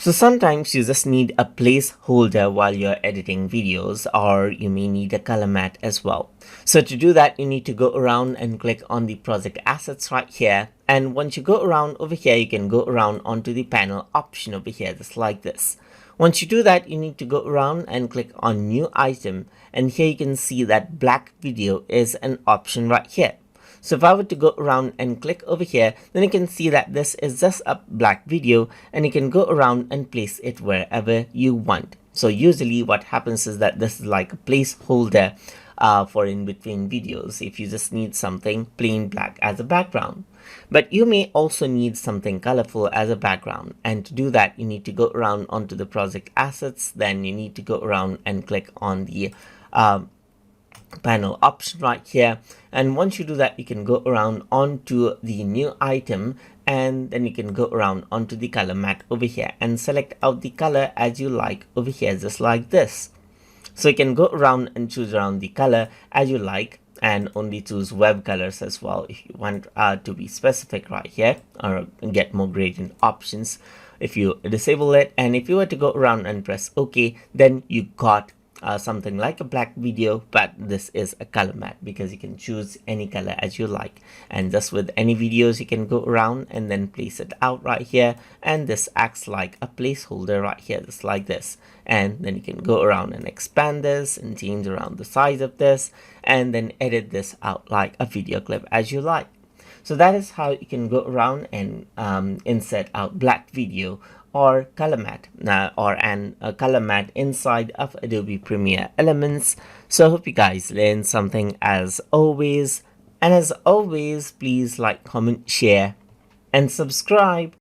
So sometimes you just need a placeholder while you're editing videos, or you may need a color mat as well. So to do that, you need to go around and click on the project assets right here. And once you go around over here, you can go around onto the panel option over here, just like this. Once you do that, you need to go around and click on new item. And here you can see that black video is an option right here. So if I were to go around and click over here, then you can see that this is just a black video, and you can go around and place it wherever you want. So usually what happens is that this is like a placeholder for in between videos if you just need something plain black as a background. But you may also need something colorful as a background, and to do that you need to go around onto the project assets. Then you need to go around and click on the panel option right here, and once you do that, you can go around onto the new item, and then you can go around onto the color mat over here and select out the color as you like over here, just like this. So you can go around and choose around the color as you like, and only choose web colors as well if you want to be specific right here, or get more gradient options if you disable it. And if you were to go around and press OK, then you got something like a black video, but this is a color mat because you can choose any color as you like. And just with any videos, you can go around and then place it out right here, and this acts like a placeholder right here, just like this. And then you can go around and expand this and change around the size of this, and then edit this out like a video clip as you like. So that is how you can go around and insert out black video or color mat, a color mat inside of Adobe Premiere Elements. So I hope you guys learned something as always. And as always, please like, comment, share, and subscribe.